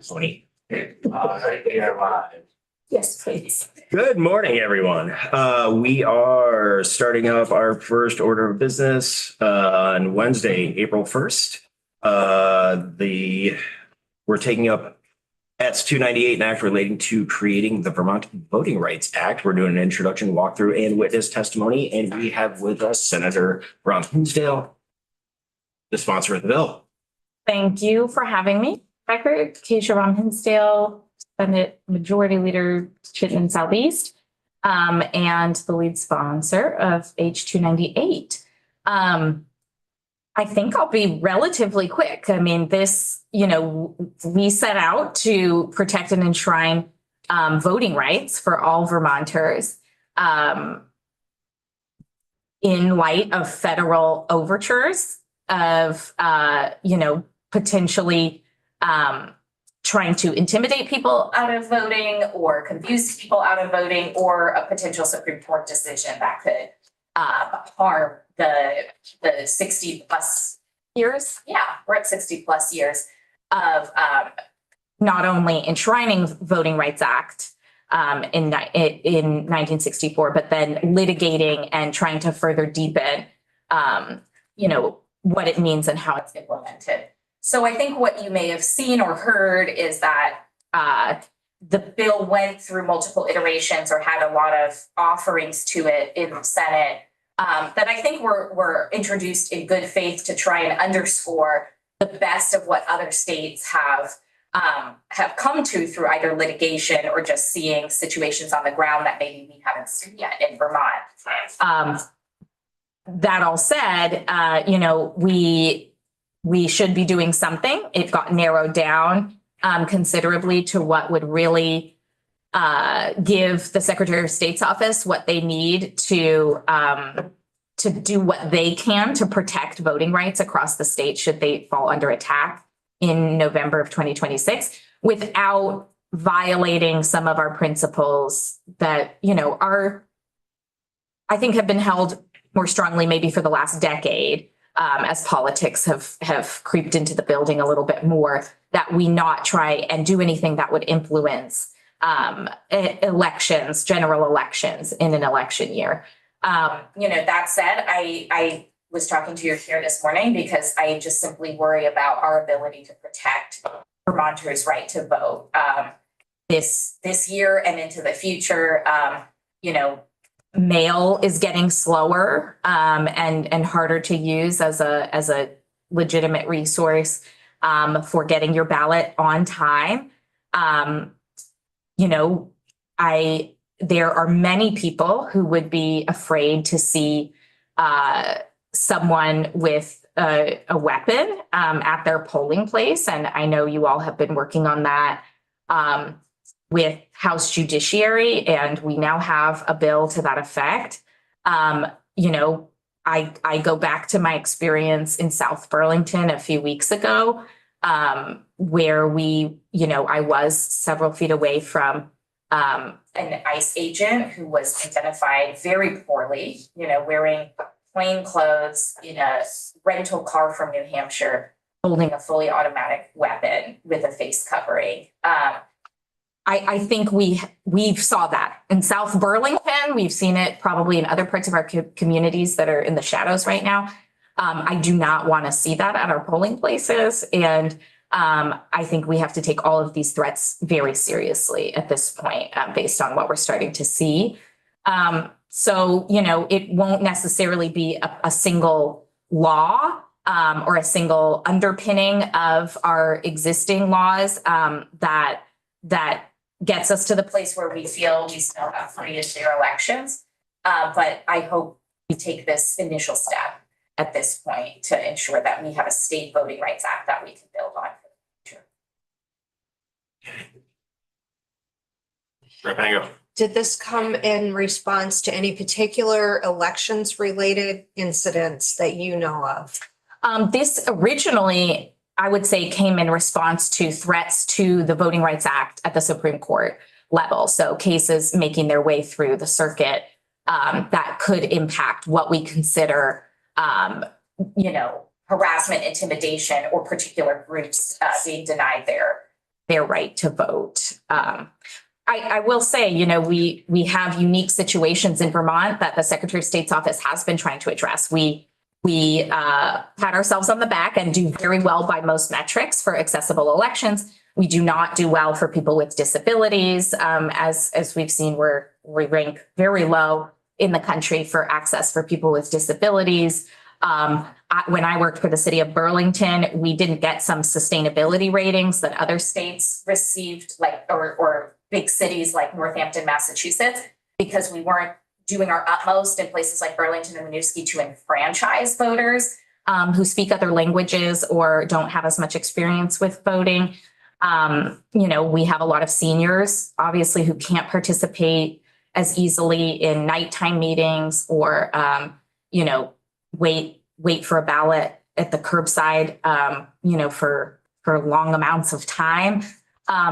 Sony. You're live. Yes, please. Good morning, everyone. We are starting up our first order of business on Wednesday, April 1st. We're taking up S 298, an act relating to creating the Vermont Voting Rights Act. We're doing an introduction, walkthrough, and witness testimony, and we have with us Senator Ron Hinsdale, the sponsor of the bill. Thank you for having me. Record, Keisha Ron Hinsdale, Senate Majority Leader Chittenden Southeast, and the lead sponsor of H 298. I think I'll be relatively quick. I mean, we set out to protect and enshrine voting rights for all Vermonters in light of federal overtures of, potentially trying to intimidate people out of voting or confuse people out of voting, or a potential Supreme Court decision that could harm the 60 plus years. Yeah, we're at 60 plus years of not only enshrining Voting Rights Act in 1964, but then litigating and trying to further deepen, what it means and how it's implemented. So I think what you may have seen or heard is that the bill went through multiple iterations or had a lot of offerings to it in the Senate that I think were introduced in good faith to try and underscore the best of what other states have come to through either litigation or just seeing situations on the ground that maybe we haven't seen yet in Vermont. That all said, we should be doing something. It got narrowed down considerably to what would really give the Secretary of State's office what they need to do what they can to protect voting rights across the state should they fall under attack in November of 2026, without violating some of our principles that, I think have been held more strongly maybe for the last decade, as politics have creeped into the building a little bit more, that we not try and do anything that would influence elections, general elections in an election year. That said, I was talking to your chair this morning because I just simply worry about our ability to protect Vermonters' right to vote this year and into the future. Mail is getting slower and harder to use as a legitimate resource for getting your ballot on time. There are many people who would be afraid to see someone with a weapon at their polling place, and I know you all have been working on that with House Judiciary, and we now have a bill to that effect. I go back to my experience in South Burlington a few weeks ago, where I was several feet away from an ICE agent who was identified very poorly, wearing plain clothes in a rental car from New Hampshire, holding a fully automatic weapon with a face covering. I think we've saw that in South Burlington. We've seen it probably in other parts of our communities that are in the shadows right now. I do not want to see that at our polling places. And I think we have to take all of these threats very seriously at this point, based on what we're starting to see. It won't necessarily be a single law or a single underpinning of our existing laws that gets us to the place where we feel we still have free and fair elections. But I hope we take this initial step at this point to ensure that we have a state voting rights act that we can build on for the future. Rapango. Did this come in response to any particular elections related incidents that you know of? This originally, I would say, came in response to threats to the Voting Rights Act at the Supreme Court level. So cases making their way through the circuit that could impact what we consider, harassment, intimidation, or particular groups being denied their right to vote. I will say, you know, we have unique situations in Vermont that the Secretary of State's office has been trying to address. We pat ourselves on the back and do very well by most metrics for accessible elections. We do not do well for people with disabilities. As we've seen, we rank very low in the country for access for people with disabilities. When I worked for the city of Burlington, we didn't get some sustainability ratings that other states received, like or big cities like Northampton, Massachusetts, because we weren't doing our utmost in places like Burlington and Winooski to enfranchise voters who speak other languages or don't have as much experience with voting. You know, we have a lot of seniors, obviously, who can't participate as easily in nighttime meetings or, you know, wait for a ballot at the curbside, you know, for long amounts of time.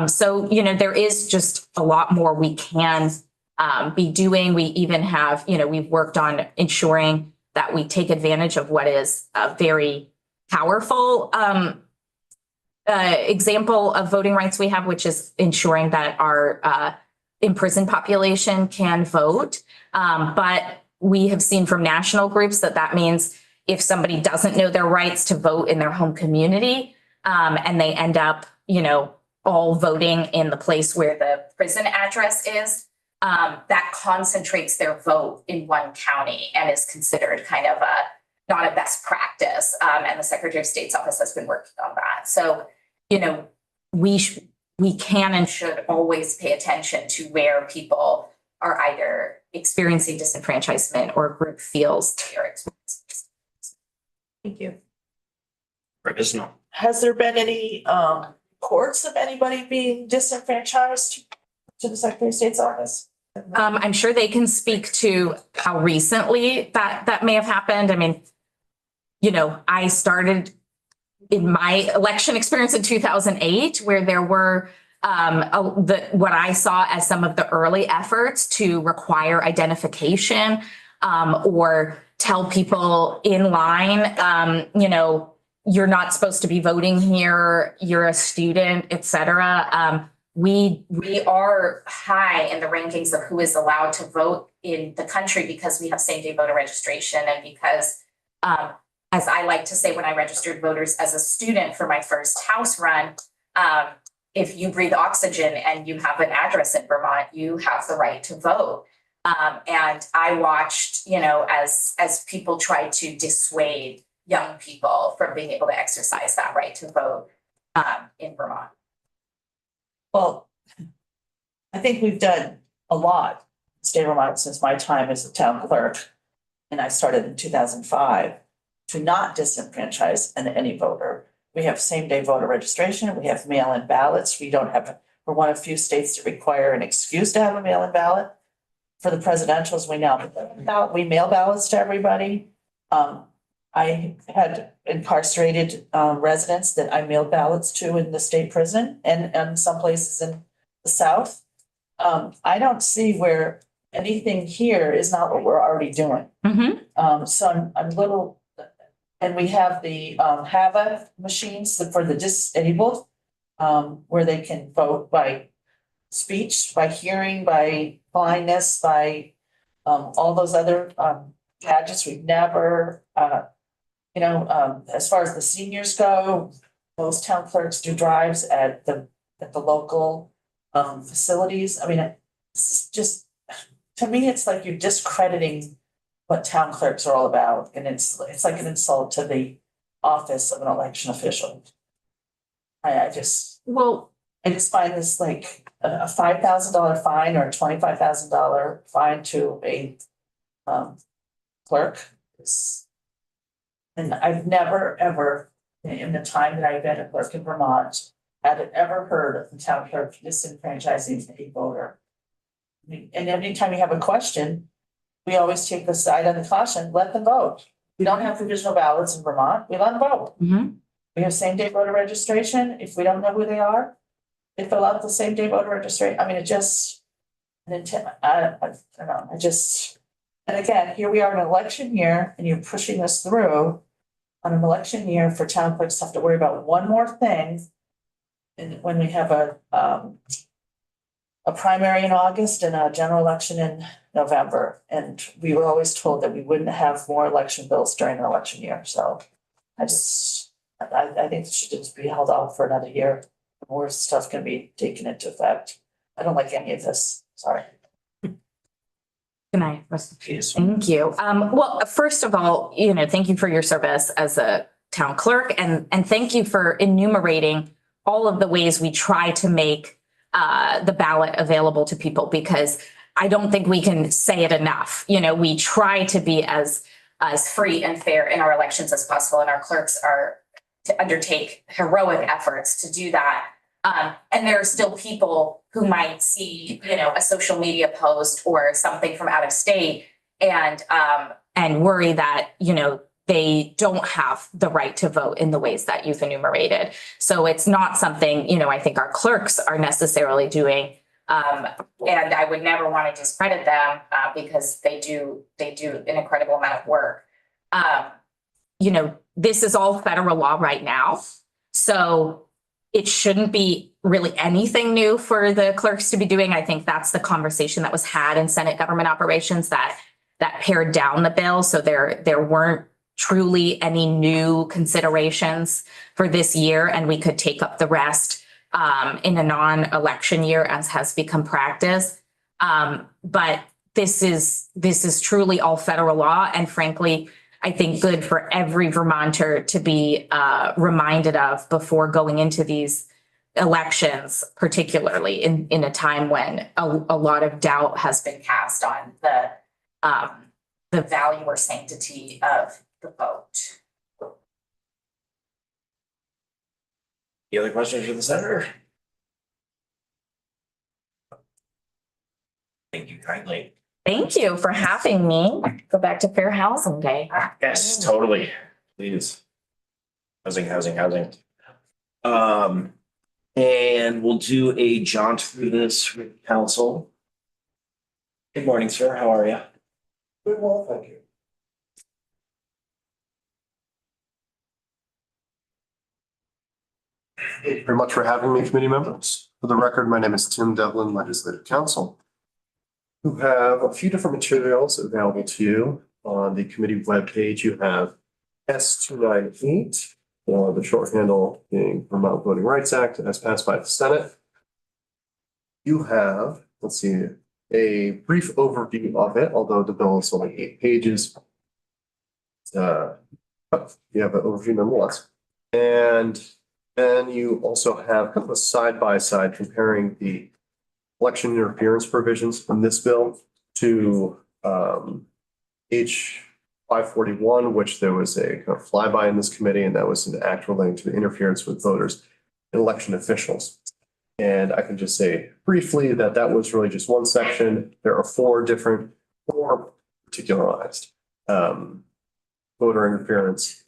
So, you know, there is just a lot more we can be doing. We even have, you know, we've worked on ensuring that we take advantage of what is a very powerful example of voting rights we have, which is ensuring that our imprisoned population can vote. But we have seen from national groups that means if somebody doesn't know their rights to vote in their home community and they end up, you know, all voting in the place where the prison address is, that concentrates their vote in one county and is considered kind of not a best practice. And the Secretary of State's office has been working on that. So, you know, we can and should always pay attention to where people are either experiencing disenfranchisement or a group feels they are experiencing. Thank you. Representative. Has there been any reports of anybody being disenfranchised to the Secretary of State's office? I'm sure they can speak to how recently that may have happened. I mean, you know, I started in my election experience in 2008, where there were what I saw as some of the early efforts to require identification or tell people in line, you know, you're not supposed to be voting here, you're a student, et cetera. We are high in the rankings of who is allowed to vote in the country because we have same-day voter registration and because, as I like to say when I registered voters as a student for my first house run, if you breathe oxygen and you have an address in Vermont, you have the right to vote. And I watched, you know, as people tried to dissuade young people from being able to exercise that right to vote in Vermont. Well, I think we've done a lot in the state of Vermont since my time as a town clerk, and I started in 2005, to not disenfranchise any voter. We have same-day voter registration, we have mail-in ballots, we're one of few states that require an excuse to have a mail-in ballot. For the presidentials, we mail ballots to everybody. I had incarcerated residents that I mailed ballots to in the state prison and some places in the South. I don't see where anything here is not what we're already doing. Mm-hmm. So I'm little, and we have the HAVA machines for the disabled, where they can vote by speech, by hearing, by blindness, by all those other gadgets. We've never, as far as the seniors go, most town clerks do drives at the local facilities. I mean, it's just, to me, it's like you're discrediting what town clerks are all about, and it's like an insult to the office of an election official. I just find this like a $5,000 fine or a $25,000 fine to a clerk. And I've never, ever, in the time that I've been a clerk in Vermont, had ever heard of the town clerk disenfranchising a voter. I mean, and every time we have a question, we always take the side on the caution, let them vote. We don't have provisional ballots in Vermont, we let them vote. Mm-hmm. We have same-day voter registration. If we don't know who they are, they fill out the same-day voter registration. I mean, it just, I don't know, and again, here we are in an election year and you're pushing us through on an election year for town clerks to have to worry about one more thing and when we have a primary in August and a general election in November. And we were always told that we wouldn't have more election bills during an election year, so I think it should just be held off for another year. More stuff can be taken into effect. I don't like any of this, sorry. Good night. Yes. Thank you. Well, first of all, thank you for your service as a town clerk and thank you for enumerating all of the ways we try to make the ballot available to people, because I don't think we can say it enough. We try to be as free and fair in our elections as possible, and our clerks are to undertake heroic efforts to do that. And there are still people who might see, a social media post or something from out of state and worry that, they don't have the right to vote in the ways that you've enumerated. So it's not something, I think our clerks are necessarily doing. And I would never want to discredit them because they do an incredible amount of work. This is all federal law right now. So it shouldn't be really anything new for the clerks to be doing. I think that's the conversation that was had in Senate Government Operations that pared down the bill. So there weren't truly any new considerations for this year, and we could take up the rest in a non-election year as has become practice. But this is truly all federal law, and frankly, I think good for every Vermonter to be reminded of before going into these elections, particularly in a time when a lot of doubt has been cast on the value or sanctity of the vote. Any other questions for the senator? Thank you kindly. Thank you for having me. Go back to Fair Housing Day. Yes, totally. Please. Housing. And we'll do a jaunt through this with council. Good morning, sir. How are you? Good, well, thank you. Thank you very much for having me, committee members. For the record, my name is Tim Devlin, Legislative Counsel. You have a few different materials available to you on the committee webpage. You have S-298, the short handle being Vermont Voting Rights Act as passed by the Senate. You have, let's see, a brief overview of it, although the bill is only 8 pages. But you have an overview nonetheless. And then you also have kind of a side-by-side comparing the election interference provisions from this bill to H 541, which there was a kind of flyby in this committee, and that was an act relating to interference with voters and election officials. And I can just say briefly that that was really just one section. There are four particularized voter interference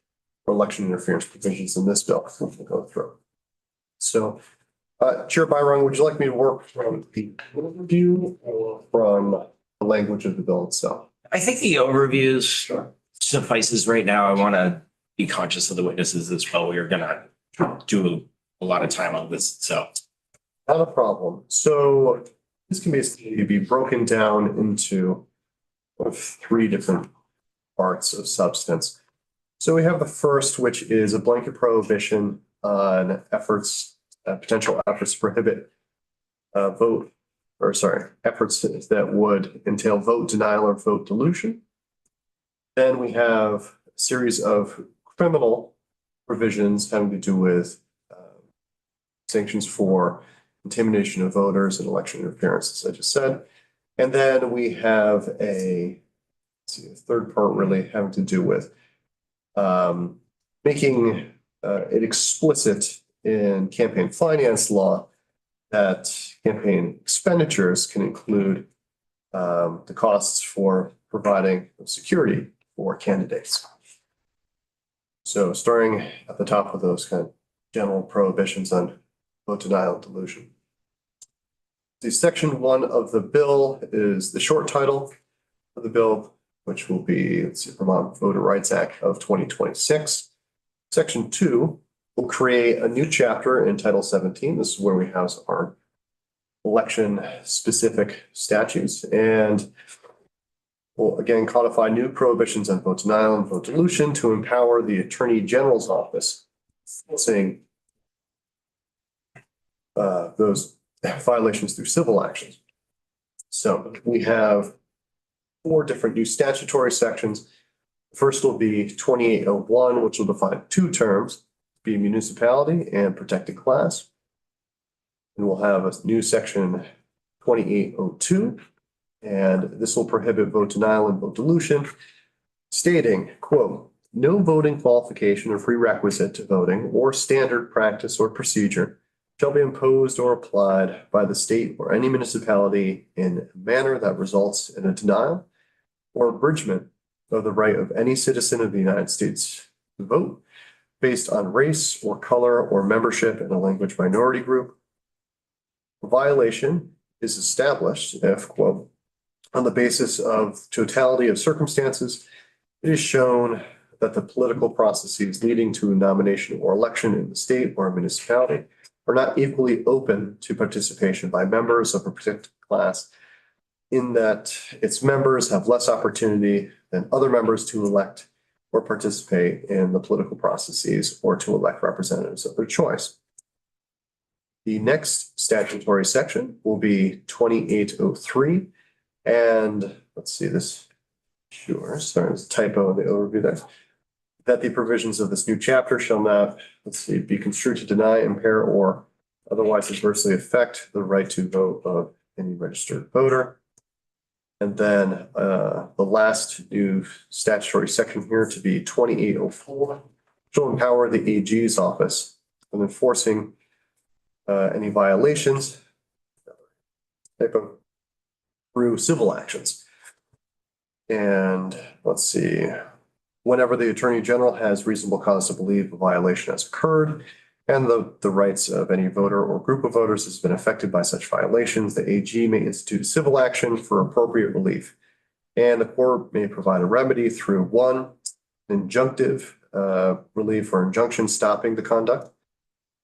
or election interference provisions in this bill we'll go through. So, Chair Byron, would you like me to work from the overview or from the language of the bill itself? I think the overviews suffices right now. I want to be conscious of the witnesses as well. We are going to do a lot of time on this, so. Not a problem. So this can basically be broken down into 3 different parts of substance. So we have the first, which is a blanket prohibition on potential efforts to prohibit efforts that would entail vote denial or vote dilution. Then we have a series of criminal provisions having to do with sanctions for intimidation of voters and election interference, as I just said. And then we have a third part really having to do with making it explicit in campaign finance law that campaign expenditures can include the costs for providing security for candidates. So starting at the top of those kind of general prohibitions on vote denial and dilution. The section 1 of the bill is the short title of the bill, which will be the Vermont Voter Rights Act of 2026. Section 2 We'll create a new chapter in Title 17. This is where we house our election-specific statutes, and we'll again codify new prohibitions on vote denial and vote dilution to empower the Attorney General's office, saying those violations through civil actions. So we have 4 different new statutory sections. First will be 2801, which will define 2 terms, be municipality and protected class. And we'll have a new section 2802, and this will prohibit vote denial and vote dilution, stating, quote, no voting qualification or prerequisite to voting or standard practice or procedure shall be imposed or applied by the state or any municipality in a manner that results in a denial or abridgment of the right of any citizen of the United States to vote based on race or color or membership in a language minority group. A violation is established if, quote, on the basis of totality of circumstances, it is shown that the political processes leading to a nomination or election in the state or municipality are not equally open to participation by members of a protected class, in that its members have less opportunity than other members to elect or participate in the political processes or to elect representatives of their choice. The next statutory section will be 2803. And let's see this. Sure, sorry, there's a typo in the overview there. That the provisions of this new chapter shall not, be construed to deny, impair, or otherwise adversely affect the right to vote of any registered voter. And then the last new statutory section here to be 2804 shall empower the AG's office in enforcing any violations through civil actions. And let's see, whenever the Attorney General has reasonable cause to believe a violation has occurred and the rights of any voter or group of voters has been affected by such violations, the AG may institute civil action for appropriate relief. And the court may provide a remedy through 1, injunctive relief or injunction stopping the conduct.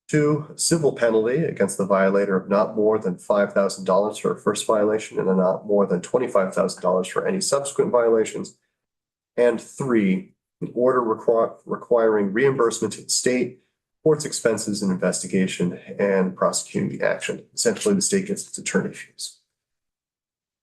2, civil penalty against the violator of not more than $5,000 for a first violation and not more than $25,000 for any subsequent violations. And 3, an order requiring reimbursement to the state for its expenses in investigation and prosecuting the action. Essentially, the state gets its attorney fees.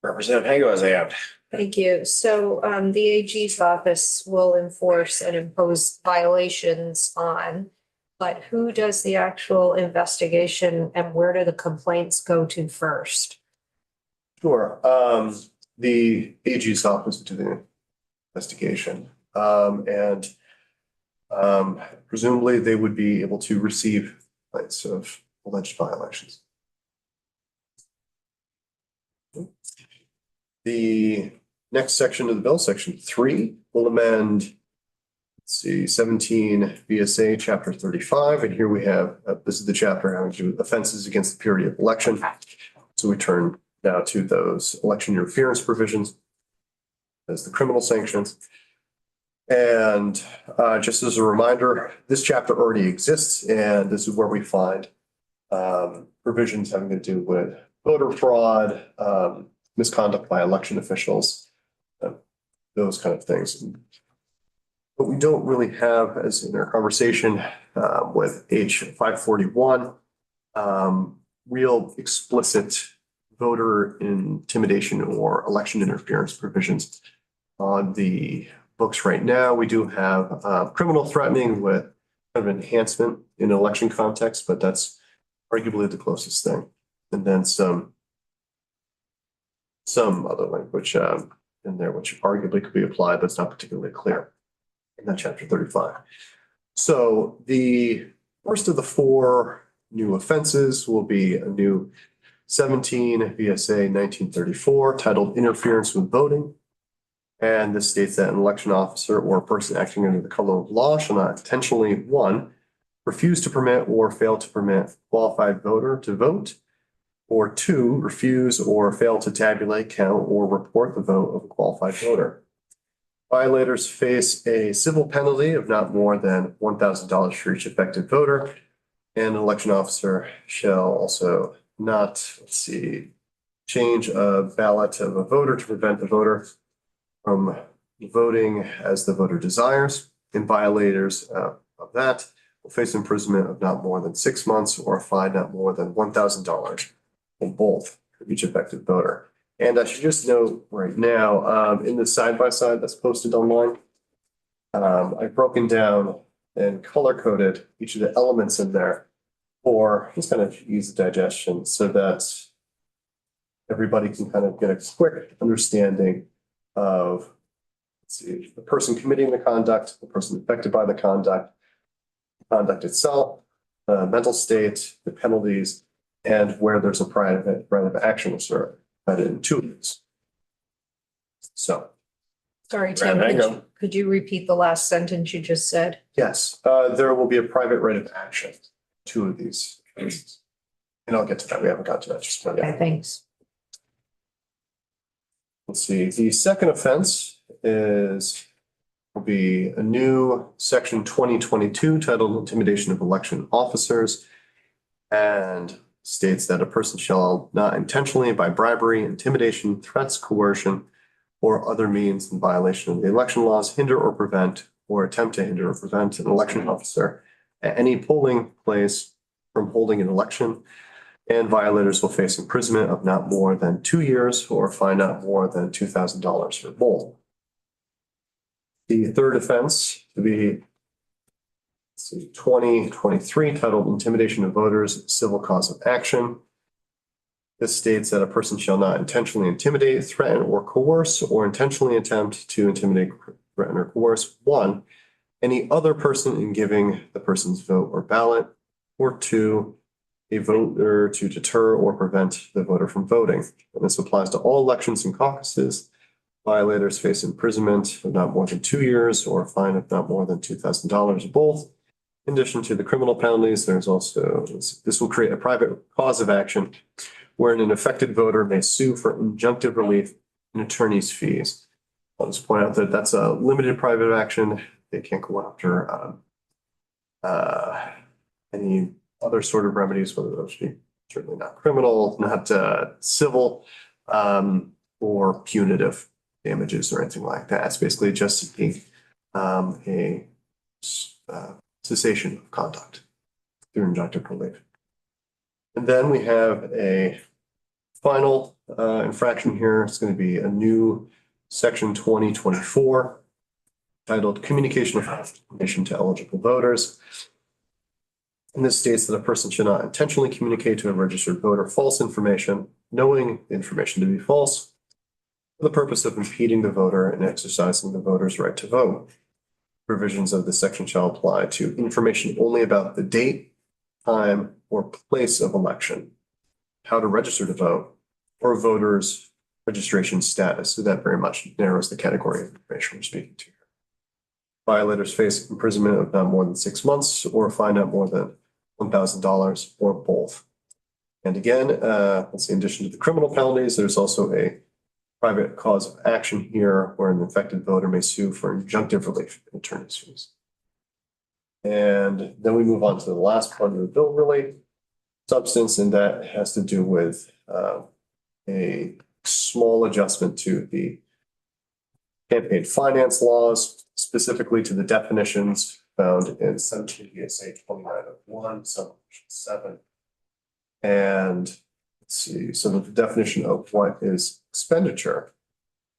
Representative Hango has a hand. Thank you. So the AG's office will enforce and impose violations on, but who does the actual investigation and where do the complaints go to first? Sure. The AG's office will do the investigation. Presumably they would be able to receive complaints of alleged violations. The next section of the bill, section 3, will amend, 17 VSA chapter 35. And here we have, this is the chapter having to do with offenses against the purity of election. So we turn now to those election interference provisions as the criminal sanctions. And just as a reminder, this chapter already exists, and this is where we find provisions having to do with voter fraud, misconduct by election officials, those kind of things. But we don't really have, as in our conversation with H 541, real explicit voter intimidation or election interference provisions on the books right now. We do have criminal threatening with kind of enhancement in an election context, but that's arguably the closest thing. And then some other language in there, which arguably could be applied, but it's not particularly clear in that chapter 35. So the first of the 4 new offenses will be a new 17 VSA 1934 titled Interference with Voting. And this states that an election officer or a person acting under the color of law shall not intentionally, 1, refuse to permit or fail to permit a qualified voter to vote, or 2, refuse or fail to tabulate, count, or report the vote of a qualified voter. Violators face a civil penalty of not more than $1,000 for each affected voter. And an election officer shall also not, change a ballot of a voter to prevent the voter from voting as the voter desires. And violators of that will face imprisonment of not more than 6 months or a fine not more than $1,000 for both for each affected voter. And I should just note right now, in the side-by-side that's posted online, I've broken down and color-coded each of the elements in there for just kind of ease of digestion so that everybody can kind of get a quick understanding of, the person committing the conduct, the person affected by the conduct itself, the mental state, the penalties, and where there's a private right of action asserted in 2 of these. So, Sorry, Tim, Hang on. could you repeat the last sentence you just said? yes, there will be a private right of action, 2 of these cases. And I'll get to that. We haven't got to that just yet. Okay, thanks. Let's see, the second offense will be a new section 2022 titled Intimidation of Election Officers. And states that a person shall not intentionally by bribery, intimidation, threats, coercion, or other means in violation of the election laws hinder or prevent or attempt to hinder or prevent an election officer at any polling place from holding an election. And violators will face imprisonment of not more than 2 years or a fine not more than $2,000 for both. The third offense to be 2023 titled Intimidation of Voters, Civil Cause of Action. This states that a person shall not intentionally intimidate, threaten, or coerce, or intentionally attempt to intimidate, threaten, or coerce, 1, any other person in giving the person's vote or ballot, or 2, a voter to deter or prevent the voter from voting. And this applies to all elections and caucuses. Violators face imprisonment of not more than 2 years or a fine of not more than $2,000 both. In addition to the criminal penalties, there's also, this will create a private cause of action wherein an affected voter may sue for injunctive relief and attorney's fees. I'll just point out that that's a limited private action. They can't go after any other sort of remedies, whether those be certainly not criminal, not civil, or punitive damages or anything like that. It's basically just seeking a cessation of conduct through injunctive relief. And then we have a final infraction here. It's going to be a new section 2024 titled Communication of Information to Eligible Voters. And this states that a person should not intentionally communicate to a registered voter false information, knowing the information to be false, for the purpose of impeding the voter in exercising the voter's right to vote. Provisions of this section shall apply to information only about the date, time, or place of election, how to register to vote, or voters' registration status. So that very much narrows the category of information we're speaking to here. Violators face imprisonment of not more than 6 months or a fine not more than $1,000 or both. And again, let's see, in addition to the criminal penalties, there's also a private cause of action here where an affected voter may sue for injunctive relief and attorney's fees. And then we move on to the last part of the bill, really, substance, and that has to do with a small adjustment to the campaign finance laws, specifically to the definitions found in 17 VSA 2901, subsection 7. And let's see, so the definition of what is expenditure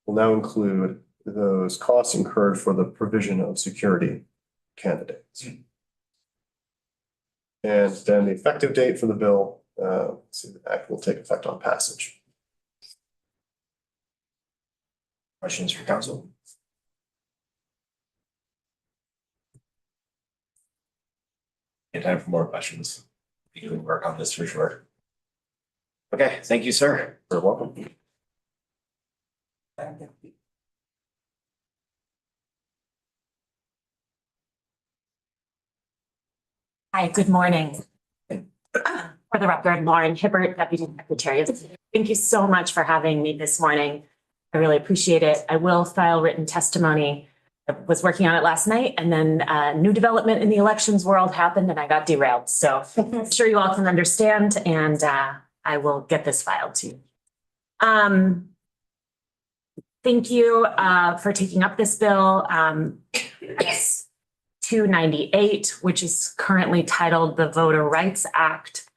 will now include those costs incurred for the provision of security candidates. And then the effective date for the bill, let's see, the act will take effect on passage. Questions for council? Any time for more questions? You can work on this for sure. Okay, thank you, sir. You're welcome. Hi, good morning. For the record, Lauren Hibbert, Deputy Secretary. Thank you so much for having me this morning. I really appreciate it. I will file written testimony. I was working on it last night, and then new development in the elections world happened and I got derailed. So I'm sure you all can understand, and I will get this filed to you. Thank you for taking up this bill. It's 298, which is currently titled the Voter Rights Act.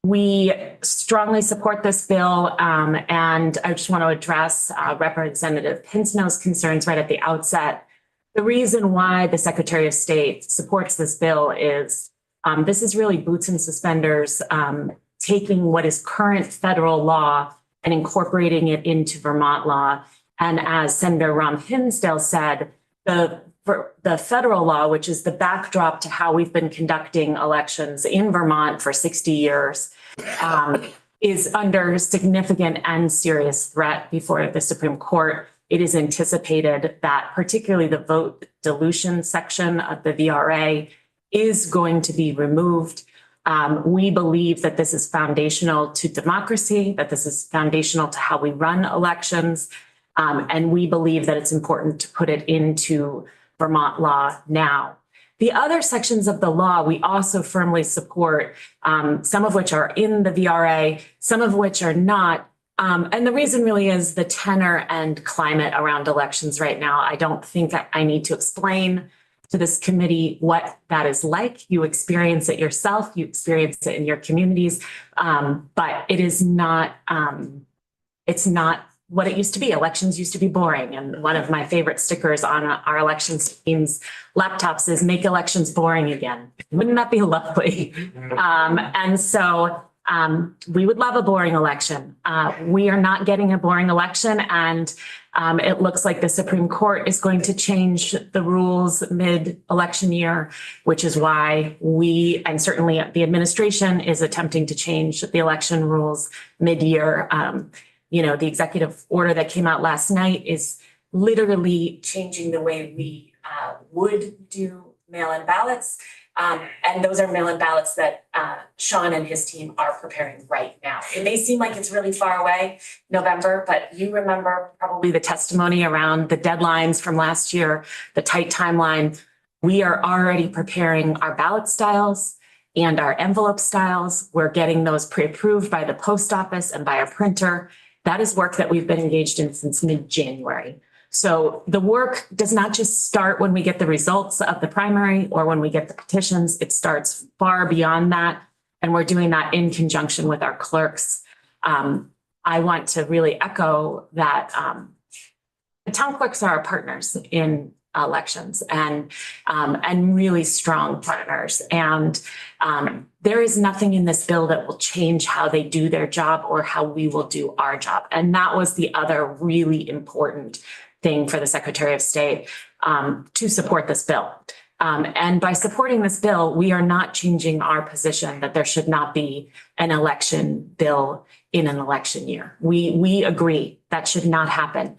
We strongly support this bill, and I just want to address Representative Pinsnow's concerns right at the outset. The reason why the Secretary of State supports this bill is this is really boots and suspenders, taking what is current federal law and incorporating it into Vermont law. And as Senator Rom Hinsdale said, the federal law, which is the backdrop to how we've been conducting elections in Vermont for 60 years, is under significant and serious threat before the Supreme Court. It is anticipated that particularly the vote dilution section of the VRA is going to be removed. We believe that this is foundational to democracy, that this is foundational to how we run elections. And we believe that it's important to put it into Vermont law now. The other sections of the law we also firmly support, some of which are in the VRA, some of which are not. And the reason really is the tenor and climate around elections right now. I don't think I need to explain to this committee what that is like. You experience it yourself, you experience it in your communities, but it is not, it's not what it used to be. Elections used to be boring. And one of my favorite stickers on our elections team's laptops is "Make elections boring again." Wouldn't that be lovely? And so we would love a boring election. We are not getting a boring election, and it looks like the Supreme Court is going to change the rules mid-election year, which is why we, and certainly the administration, is attempting to change the election rules mid-year. You know, the executive order that came out last night is literally changing the way we would do mail-in ballots. And those are mail-in ballots that Sean and his team are preparing right now. It may seem like it's really far away, November, but you remember probably the testimony around the deadlines from last year, the tight timeline. We are already preparing our ballot styles and our envelope styles. We're getting those pre-approved by the post office and by our printer. That is work that we've been engaged in since mid-January. So the work does not just start when we get the results of the primary or when we get the petitions. It starts far beyond that. And we're doing that in conjunction with our clerks. I want to really echo that the town clerks are our partners in elections, and really strong partners. And there is nothing in this bill that will change how they do their job or how we will do our job. And that was the other really important thing for the Secretary of State to support this bill. And by supporting this bill, we are not changing our position that there should not be an election bill in an election year. We agree that should not happen.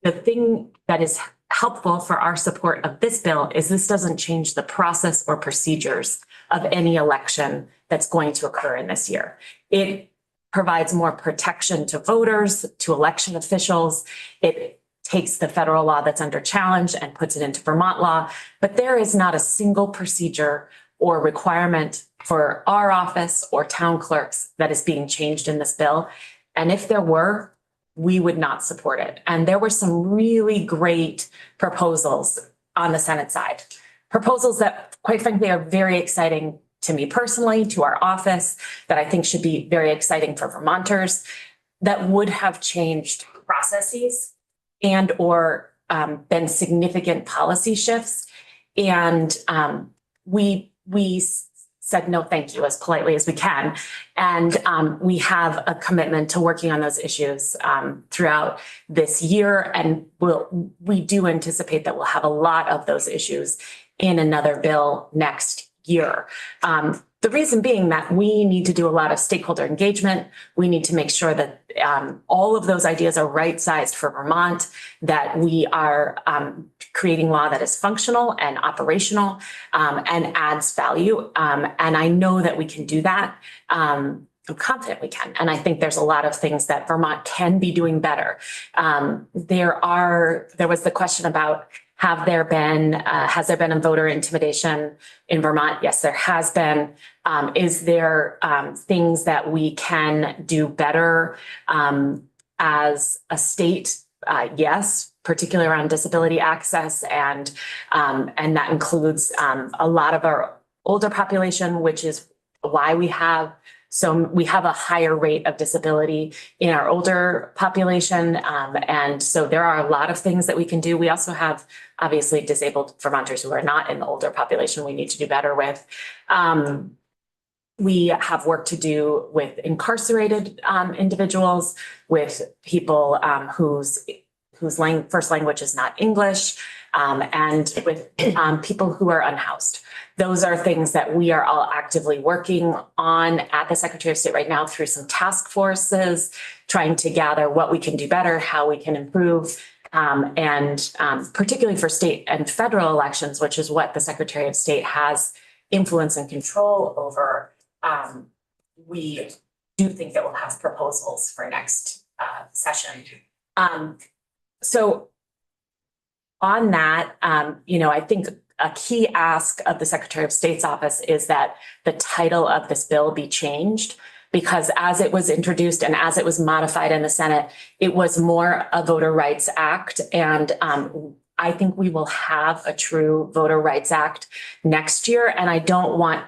The thing that is helpful for our support of this bill is this doesn't change the process or procedures of any election that's going to occur in this year. It provides more protection to voters, to election officials. It takes the federal law that's under challenge and puts it into Vermont law. But there is not a single procedure or requirement for our office or town clerks that is being changed in this bill. And if there were, we would not support it. And there were some really great proposals on the Senate side. Proposals that, quite frankly, are very exciting to me personally, to our office, that I think should be very exciting for Vermonters, that would have changed processes and or been significant policy shifts. And we said no thank you as politely as we can. And we have a commitment to working on those issues throughout this year. And we do anticipate that we'll have a lot of those issues in another bill next year. The reason being that we need to do a lot of stakeholder engagement. We need to make sure that all of those ideas are right-sized for Vermont, that we are creating law that is functional and operational and adds value. And I know that we can do that. I'm confident we can. And I think there's a lot of things that Vermont can be doing better. There was the question about has there been a voter intimidation in Vermont? Yes, there has been. Is there things that we can do better as a state? Yes, particularly around disability access, and that includes a lot of our older population, which is why we have a higher rate of disability in our older population. And so there are a lot of things that we can do. We also have obviously disabled Vermonters who are not in the older population we need to do better with. We have work to do with incarcerated individuals, with people whose first language is not English, and with people who are unhoused. Those are things that we are all actively working on at the Secretary of State right now through some task forces, trying to gather what we can do better, how we can improve, and particularly for state and federal elections, which is what the Secretary of State has influence and control over. We do think that we'll have proposals for next session. So on that, I think a key ask of the Secretary of State's office is that the title of this bill be changed, because as it was introduced and as it was modified in the Senate, it was more a Voter Rights Act. And I think we will have a true Voter Rights Act next year. And I don't want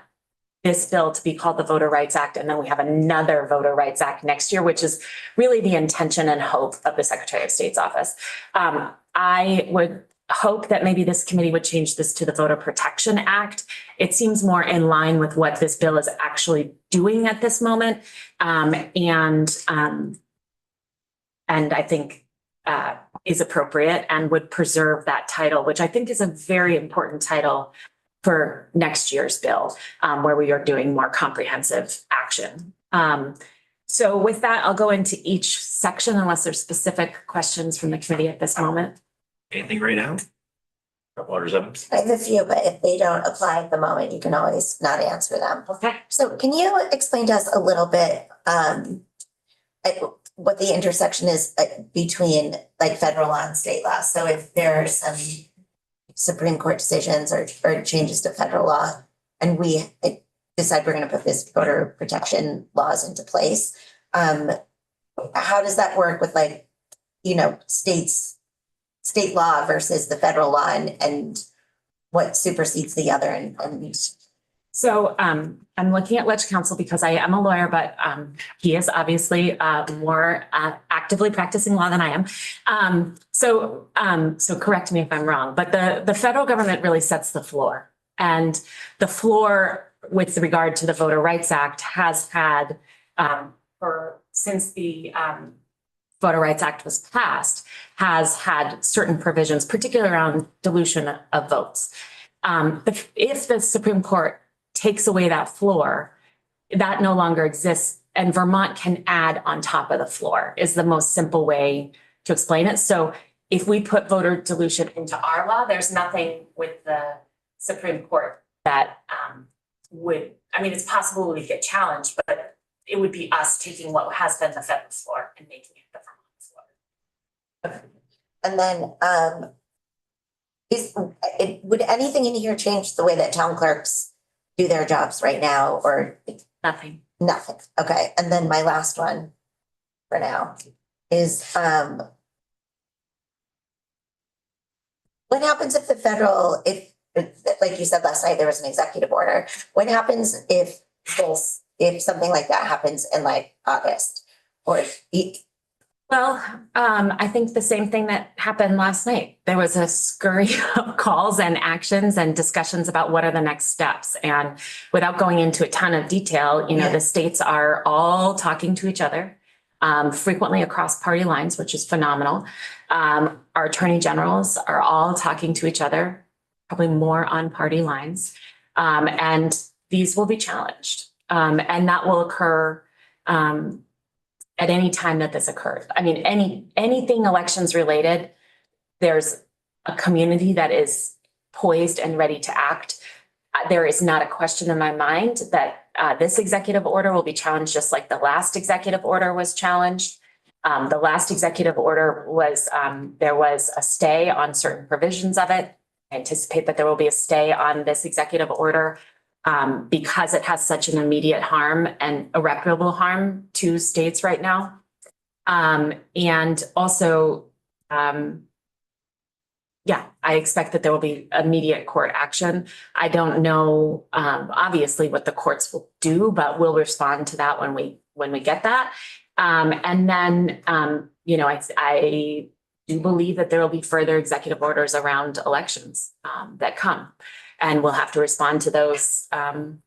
this bill to be called the Voter Rights Act, and then we have another Voter Rights Act next year, which is really the intention and hope of the Secretary of State's office. I would hope that maybe this committee would change this to the Voter Protection Act. It seems more in line with what this bill is actually doing at this moment. And I think is appropriate and would preserve that title, which I think is a very important title for next year's bill, where we are doing more comprehensive action. So with that, I'll go into each section unless there's specific questions from the committee at this moment. Anything right now? Waters up. I have a few, but if they don't apply at the moment, you can always not answer them. Okay. So can you explain to us a little bit what the intersection is between like federal law and state law? So if there are some Supreme Court decisions or changes to federal law, and we decide we're going to put this voter protection laws into place, how does that work with state law versus the federal law, and what supersedes the other? And So I'm looking at Ledge Counsel because I am a lawyer, but he is obviously more actively practicing law than I am. So correct me if I'm wrong, but the federal government really sets the floor, and the floor with regard to the Voter Rights Act has had since the Voter Rights Act was passed, has had certain provisions, particularly around dilution of votes. If the Supreme Court takes away that floor, that no longer exists, and Vermont can add on top of the floor is the most simple way to explain it. So if we put voter dilution into our law, there's nothing with the Supreme Court that it's possible we get challenged, but it would be us taking what has been the federal floor and making it the Vermont floor. and then would anything in here change the way that town clerks do their jobs right now, or Nothing. nothing? Okay, and then my last one for now is what happens if like you said last night, there was an executive order. What happens if something like that happens in like August, or Well, I think the same thing that happened last night. There was a scurry of calls and actions and discussions about what are the next steps. And without going into a ton of detail, the states are all talking to each other, frequently across party lines, which is phenomenal. Our attorney generals are all talking to each other, probably more on party lines. And these will be challenged. And that will occur at any time that this occurs. I mean, anything elections related, there's a community that is poised and ready to act. There is not a question in my mind that this executive order will be challenged just like the last executive order was challenged. The last executive order was, there was a stay on certain provisions of it. I anticipate that there will be a stay on this executive order because it has such an immediate harm and irreparable harm to states right now. And also, yeah, I expect that there will be immediate court action. I don't know, obviously what the courts will do, but we'll respond to that when we get that. And then, you know, I do believe that there will be further executive orders around elections that come. And we'll have to respond to those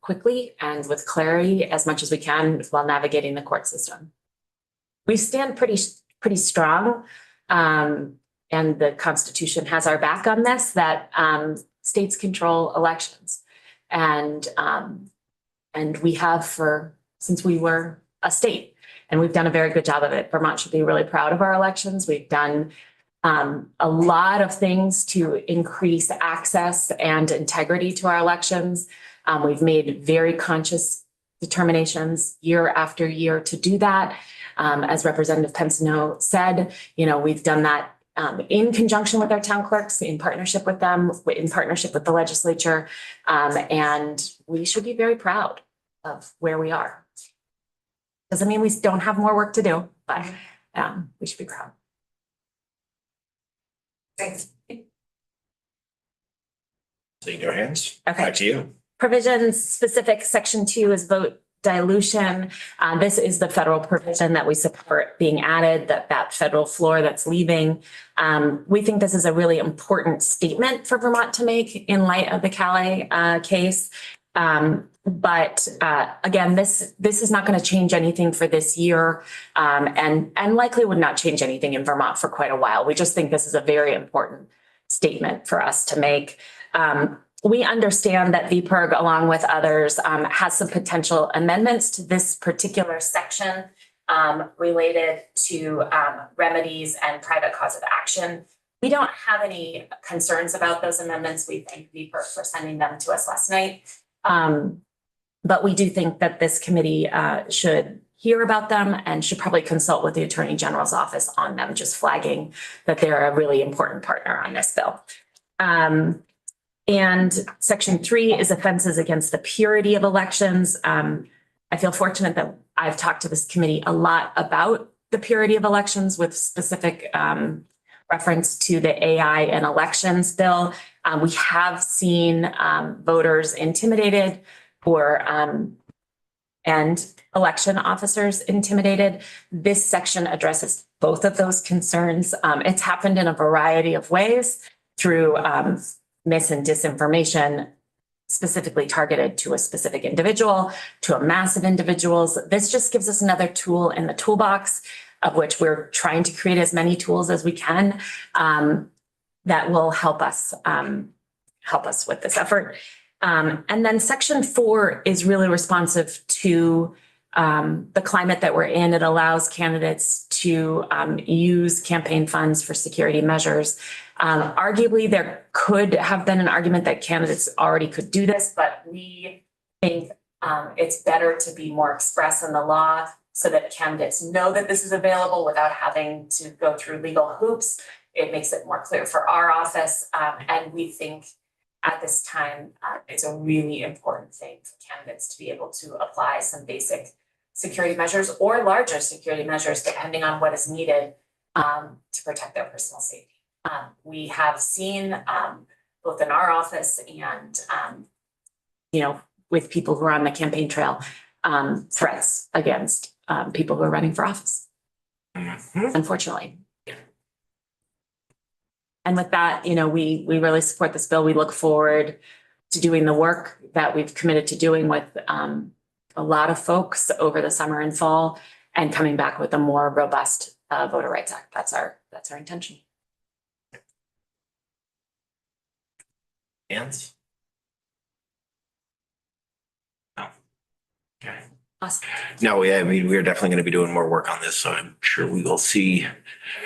quickly and with clarity as much as we can while navigating the court system. We stand pretty strong. And the Constitution has our back on this, that states control elections. And we have since we were a state, and we've done a very good job of it. Vermont should be really proud of our elections. We've done a lot of things to increase access and integrity to our elections. We've made very conscious determinations year after year to do that. As Representative Pensineau said, you know, we've done that in conjunction with our town clerks, in partnership with them, in partnership with the legislature. And we should be very proud of where we are. Doesn't mean we don't have more work to do, but we should be proud. Thanks. Seeing your hands. Okay. Back to you. Provisions specific, section 2 is vote dilution. This is the federal provision that we support being added, that federal floor that's leaving. We think this is a really important statement for Vermont to make in light of the Calais case. But again, this is not going to change anything for this year, and likely would not change anything in Vermont for quite a while. We just think this is a very important statement for us to make. We understand that VPIRG, along with others, has some potential amendments to this particular section related to remedies and private cause of action. We don't have any concerns about those amendments. We thank VPIRG for sending them to us last night. But we do think that this committee should hear about them and should probably consult with the Attorney General's office on them, just flagging that they're a really important partner on this bill. And section 3 is offenses against the purity of elections. I feel fortunate that I've talked to this committee a lot about the purity of elections with specific reference to the AI and elections bill. We have seen voters intimidated and election officers intimidated. This section addresses both of those concerns. It's happened in a variety of ways through mis and disinformation, specifically targeted to a specific individual, to a mass of individuals. This just gives us another tool in the toolbox, of which we're trying to create as many tools as we can that will help us with this effort. And then section 4 is really responsive to the climate that we're in. It allows candidates to use campaign funds for security measures. Arguably, there could have been an argument that candidates already could do this, but we think it's better to be more express in the law so that candidates know that this is available without having to go through legal hoops. It makes it more clear for our office, and we think at this time, it's a really important thing for candidates to be able to apply some basic security measures or larger security measures, depending on what is needed to protect their personal safety. We have seen both in our office and, with people who are on the campaign trail, threats against people who are running for office, unfortunately. And with that, we really support this bill. We look forward to doing the work that we've committed to doing with a lot of folks over the summer and fall, and coming back with a more robust Voter Rights Act. That's our intention. Hands? No. Okay. Awesome. No, yeah, I mean, we're definitely going to be doing more work on this, so I'm sure we will see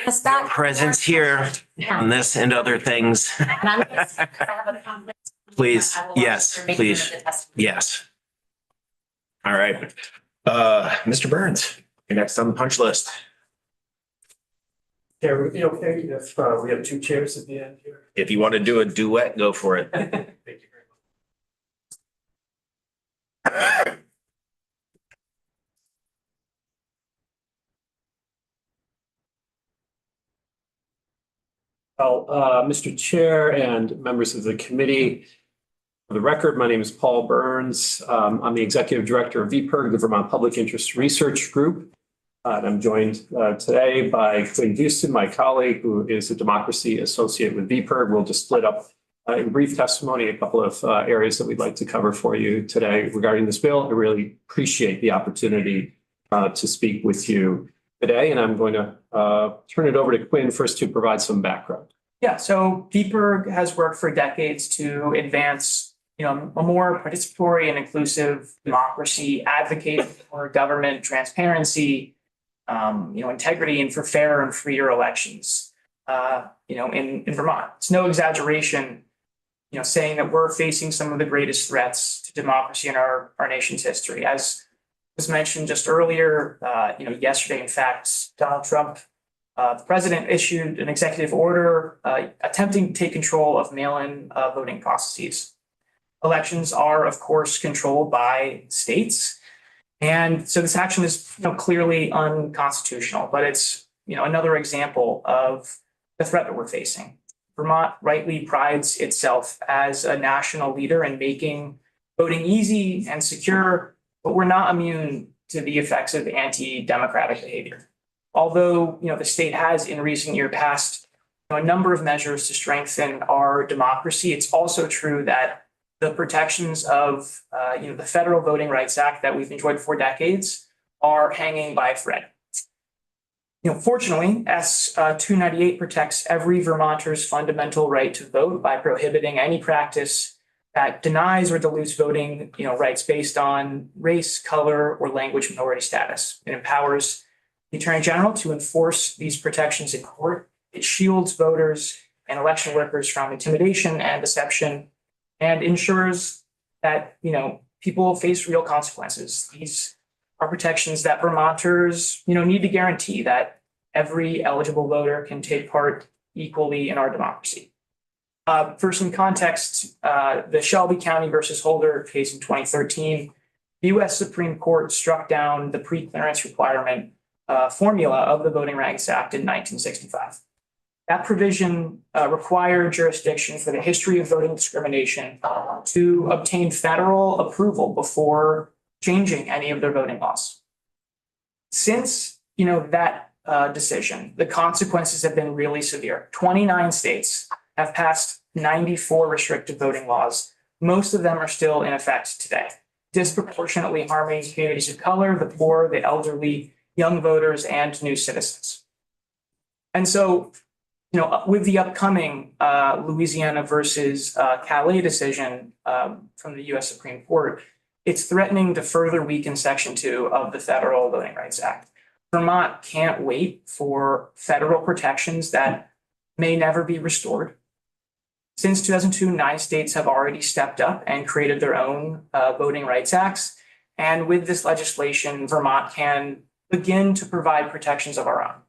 Yes, that- presence here on this and other things. And I'm gonna- I have a conflict. Please, I will yes, make please. sure the testimony- Yes. All right. Mr. Burns, you're next on the punch list. Yeah, would it be okay if we have two chairs at the end here? If you want to do a duet, go for it. Thank you very much. Well, Mr. Chair and members of the committee, for the record, my name is Paul Burns. I'm the Executive Director of VPIRG, the Vermont Public Interest Research Group. And I'm joined today by Quinn Houston, my colleague, who is a democracy associate with VPIRG. We'll just split up in brief testimony a couple of areas that we'd like to cover for you today regarding this bill. I really appreciate the opportunity to speak with you today, and I'm going to turn it over to Quinn first to provide some background. Yeah, so VPIRG has worked for decades to advance, a more participatory and inclusive democracy, advocate for government transparency, integrity, and for fair and freer elections, in Vermont. It's no exaggeration, saying that we're facing some of the greatest threats to democracy in our nation's history. As was mentioned just earlier, yesterday, in fact, Donald Trump, the president, issued an executive order attempting to take control of mail-in voting processes. Elections are, of course, controlled by states. And so this action is clearly unconstitutional, but it's another example of the threat that we're facing. Vermont rightly prides itself as a national leader in making voting easy and secure, but we're not immune to the effects of anti-democratic behavior. Although the state has in recent years passed a number of measures to strengthen our democracy, it's also true that the protections of the Federal Voting Rights Act that we've enjoyed for decades are hanging by a thread. Fortunately, S 298 protects every Vermonter's fundamental right to vote by prohibiting any practice that denies or dilutes voting rights based on race, color, or language minority status. It empowers the Attorney General to enforce these protections in court. It shields voters and election workers from intimidation and deception, and ensures that people face real consequences. These are protections that Vermonters need to guarantee that every eligible voter can take part equally in our democracy. For some context, the Shelby County versus Holder case in 2013, the U.S. Supreme Court struck down the pre-clearance requirement formula of the Voting Rights Act in 1965. That provision required jurisdictions with a history of voting discrimination to obtain federal approval before changing any of their voting laws. Since that decision, the consequences have been really severe. 29 states have passed 94 restrictive voting laws. Most of them are still in effect today, disproportionately harming communities of color, the poor, the elderly, young voters, and new citizens. And so, with the upcoming Louisiana versus Calais decision from the U.S. Supreme Court, it's threatening to further weaken Section 2 of the Federal Voting Rights Act. Vermont can't wait for federal protections that may never be restored. Since 2002, 9 states have already stepped up and created their own voting rights acts. And with this legislation, Vermont can begin to provide protections of our own.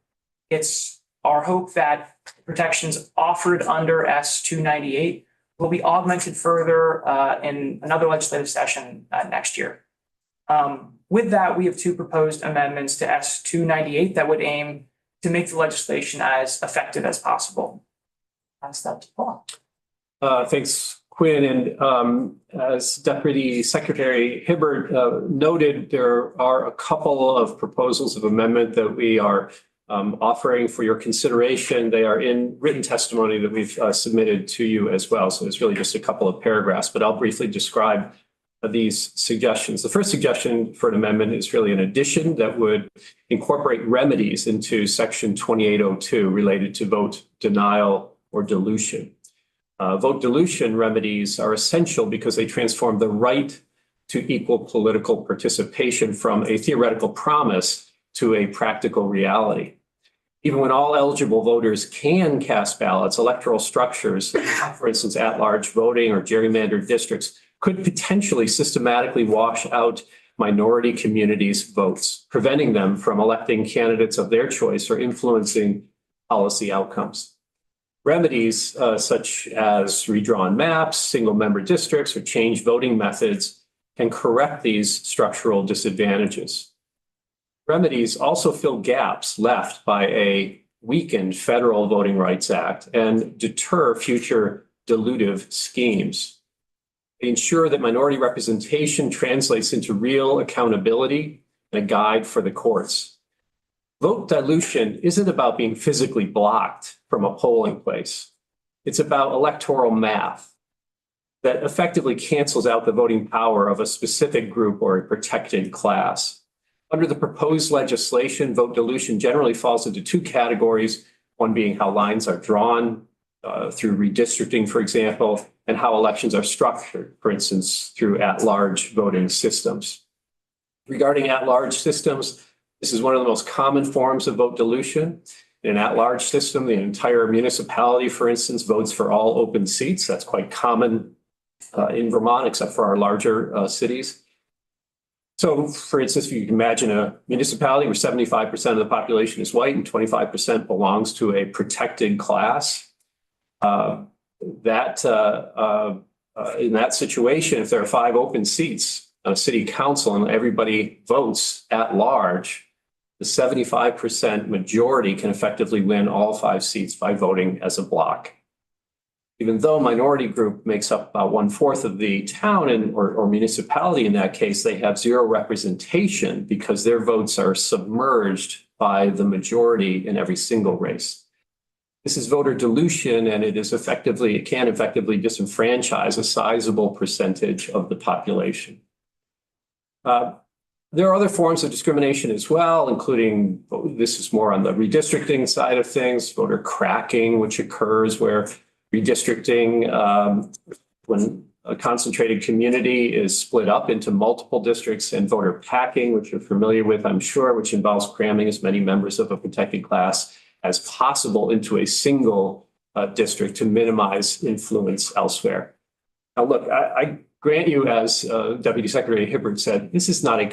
It's our hope that protections offered under S 298 will be augmented further in another legislative session next year. With that, we have 2 proposed amendments to S 298 that would aim to make the legislation as effective as possible. Pass that to Paul. Thanks, Quinn. And as Deputy Secretary Hibbert noted, there are a couple of proposals of amendment that we are offering for your consideration. They are in written testimony that we've submitted to you as well. So it's really just a couple of paragraphs, but I'll briefly describe these suggestions. The first suggestion for an amendment is really an addition that would incorporate remedies into Section 2802 related to vote denial or dilution. Vote dilution remedies are essential because they transform the right to equal political participation from a theoretical promise to a practical reality. Even when all eligible voters can cast ballots, electoral structures, for instance, at-large voting or gerrymandered districts, could potentially systematically wash out minority communities' votes, preventing them from electing candidates of their choice or influencing policy outcomes. Remedies such as redrawn maps, single-member districts, or change voting methods can correct these structural disadvantages. Remedies also fill gaps left by a weakened Federal Voting Rights Act and deter future dilutive schemes. They ensure that minority representation translates into real accountability and a guide for the courts. Vote dilution isn't about being physically blocked from a polling place. It's about electoral math that effectively cancels out the voting power of a specific group or a protected class. Under the proposed legislation, vote dilution generally falls into two categories, one being how lines are drawn through redistricting, for example, and how elections are structured, for instance, through at-large voting systems. Regarding at-large systems, this is one of the most common forms of vote dilution. In an at-large system, the entire municipality, for instance, votes for all open seats. That's quite common in Vermont, except for our larger cities. So, for instance, if you can imagine a municipality where 75% of the population is white and 25% belongs to a protected class, in that situation, if there are 5 open seats on a city council and everybody votes at large, the 75% majority can effectively win all 5 seats by voting as a block. Even though minority group makes up about 1/4 of the town or municipality in that case, they have zero representation because their votes are submerged by the majority in every single race. This is voter dilution, and it can effectively disenfranchise a sizable percentage of the population. There are other forms of discrimination as well, including, this is more on the redistricting side of things, voter cracking, which occurs where redistricting, when a concentrated community is split up into multiple districts, and voter packing, which you're familiar with, I'm sure, which involves cramming as many members of a protected class as possible into a single district to minimize influence elsewhere. Now, look, I grant you, as Deputy Secretary Hibbert said, these are not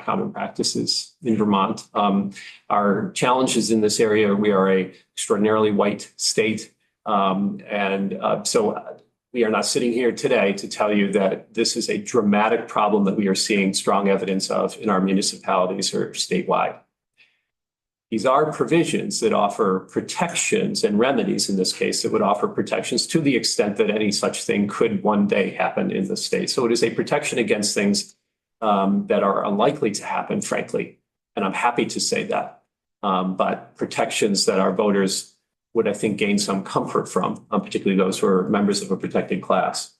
common practices in Vermont. Our challenges in this area, we are an extraordinarily white state. So we are not sitting here today to tell you that this is a dramatic problem that we are seeing strong evidence of in our municipalities or statewide. These are provisions that offer protections and remedies, in this case, that would offer protections to the extent that any such thing could one day happen in the state. So it is a protection against things that are unlikely to happen, frankly. And I'm happy to say that. But protections that our voters would, I think, gain some comfort from, particularly those who are members of a protected class.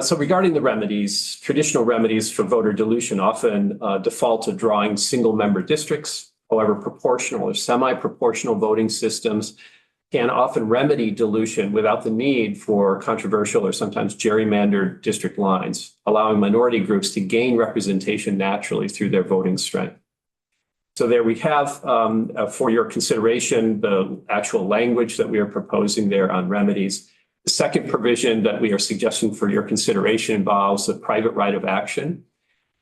So regarding the remedies, traditional remedies for voter dilution often default to drawing single-member districts. However, proportional or semi-proportional voting systems can often remedy dilution without the need for controversial or sometimes gerrymandered district lines, allowing minority groups to gain representation naturally through their voting strength. So there we have, for your consideration, the actual language that we are proposing there on remedies. The second provision that we are suggesting for your consideration involves the private right of action.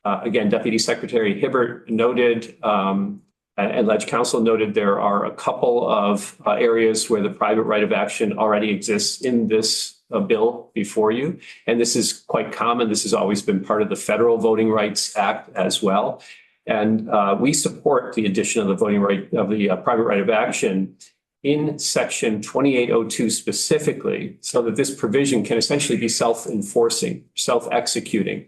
Again, Deputy Secretary Hibbert noted, and Ledge Council noted, there are a couple of areas where the private right of action already exists in this bill before you. And this is quite common. This has always been part of the Federal Voting Rights Act as well. And we support the addition of the private right of action in Section 2802 specifically, so that this provision can essentially be self-enforcing, self-executing,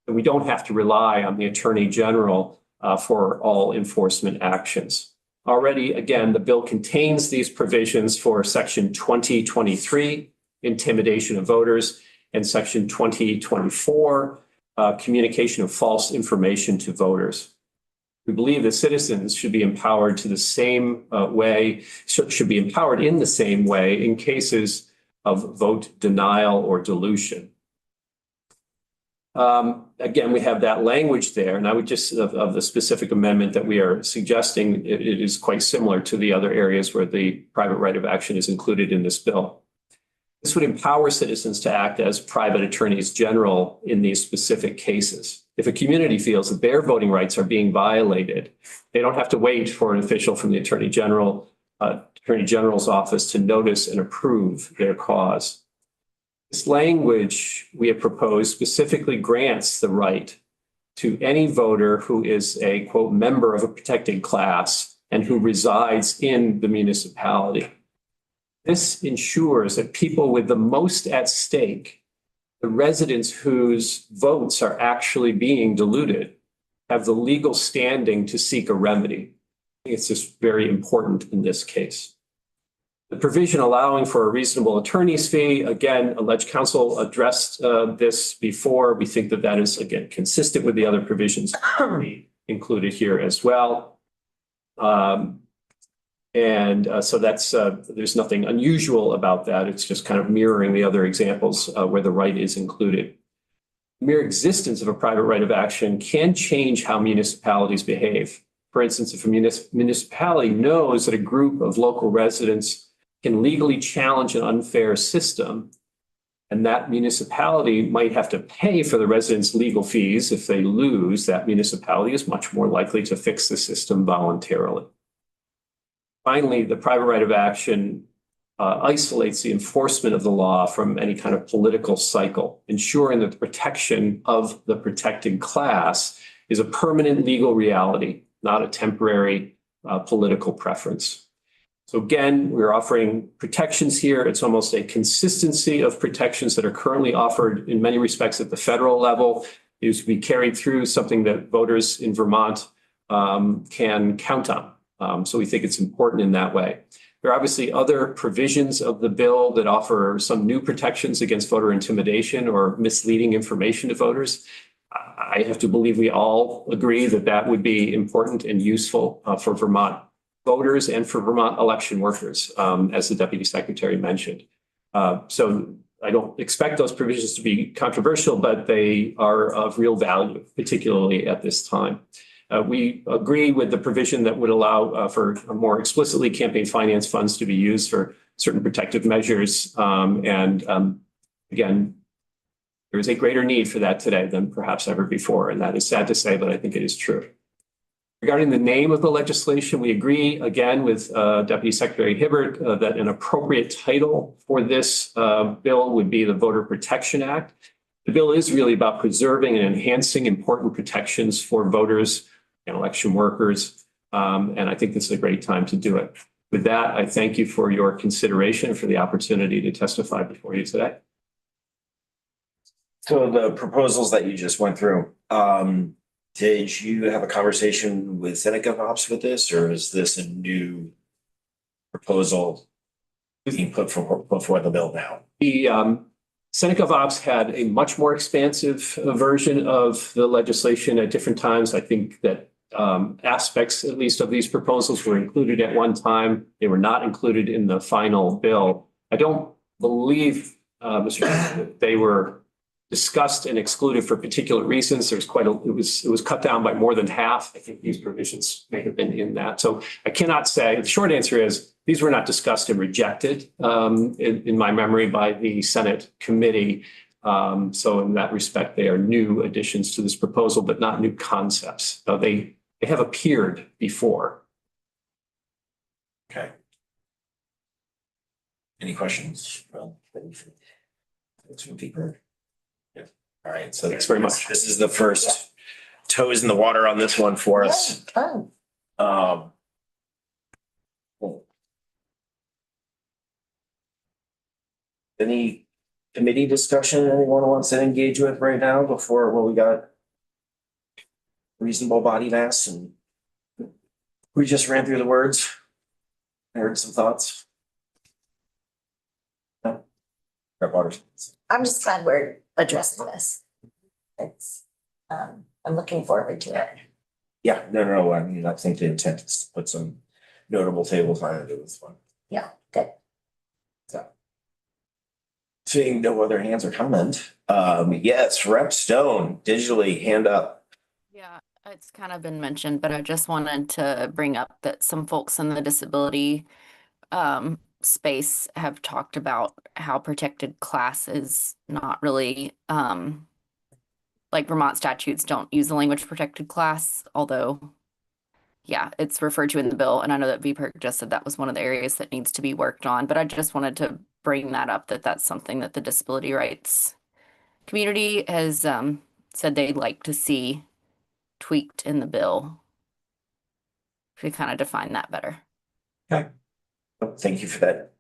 and we don't have to rely on the Attorney General for all enforcement actions. Already, again, the bill contains these provisions for Section 2023, intimidation of voters, and Section 2024, communication of false information to voters. We believe that citizens should be empowered to the same way, should be empowered in the same way in cases of vote denial or dilution. Again, we have that language there, and I would just, of the specific amendment that we are suggesting, it is quite similar to the other areas where the private right of action is included in this bill. This would empower citizens to act as private attorneys general in these specific cases. If a community feels that their voting rights are being violated, they don't have to wait for an official from the Attorney General's office to notice and approve their cause. This language we have proposed specifically grants the right to any voter who is a, quote, member of a protected class and who resides in the municipality. This ensures that people with the most at stake, the residents whose votes are actually being diluted, have the legal standing to seek a remedy. I think it's just very important in this case. The provision allowing for a reasonable attorney's fee, again, alleged counsel addressed this before. We think that that is, again, consistent with the other provisions included here as well. So that's, there's nothing unusual about that. It's just kind of mirroring the other examples where the right is included. Mere existence of a private right of action can change how municipalities behave. For instance, if a municipality knows that a group of local residents can legally challenge an unfair system, and that municipality might have to pay for the residents' legal fees if they lose, that municipality is much more likely to fix the system voluntarily. Finally, the private right of action isolates the enforcement of the law from any kind of political cycle, ensuring that the protection of the protected class is a permanent legal reality, not a temporary political preference. So again, we're offering protections here. It's almost a consistency of protections that are currently offered in many respects at the federal level. It is to be carried through, something that voters in Vermont can count on. So we think it's important in that way. There are obviously other provisions of the bill that offer some new protections against voter intimidation or misleading information to voters. I have to believe we all agree that that would be important and useful for Vermont voters and for Vermont election workers, as the Deputy Secretary mentioned. So I don't expect those provisions to be controversial, but they are of real value, particularly at this time. We agree with the provision that would allow for more explicitly campaign finance funds to be used for certain protective measures. Again, there is a greater need for that today than perhaps ever before. And that is sad to say, but I think it is true. Regarding the name of the legislation, we agree again with Deputy Secretary Hibbert that an appropriate title for this bill would be the Voter Protection Act. The bill is really about preserving and enhancing important protections for voters and election workers. And I think this is a great time to do it. With that, I thank you for your consideration, for the opportunity to testify before you today. So the proposals that you just went through, did you have a conversation with Senate GovOps with this, or is this a new proposal being put before the bill now? The Senate GovOps had a much more expansive version of the legislation at different times. I think that aspects, at least, of these proposals were included at one time. They were not included in the final bill. I don't believe, Mr. Chairman, that they were discussed and excluded for particular reasons. There's it was cut down by more than half. I think these provisions may have been in that. So I cannot say, the short answer is these were not discussed and rejected in my memory by the Senate committee. So in that respect, they are new additions to this proposal, but not new concepts. So they have appeared before. Okay. Any questions? All right, so Thanks very much. This is the first toes in the water on this one for us. Fun. Any committee discussion anyone wants to engage with right now before we got reasonable body mass and we just ran through the words? I heard some thoughts. No? Rep. Waters. I'm just glad we're addressing this. It's, I'm looking forward to it. Yeah, no. I mean, I think the intent is to put some notable tables on it with one. Yeah, good. So. Seeing no other hands or comment, yes, Rep. Stone, digitally, hand up. Yeah, it's kind of been mentioned, but I just wanted to bring up that some folks in the disability space have talked about how protected class is not really, like Vermont statutes don't use the language protected class, although, yeah, it's referred to in the bill. And I know that VPERG just said that was one of the areas that needs to be worked on, but I just wanted to bring that up, that that's something that the disability rights community has said they'd like to see tweaked in the bill. If we kind of define that better. Thank you for that.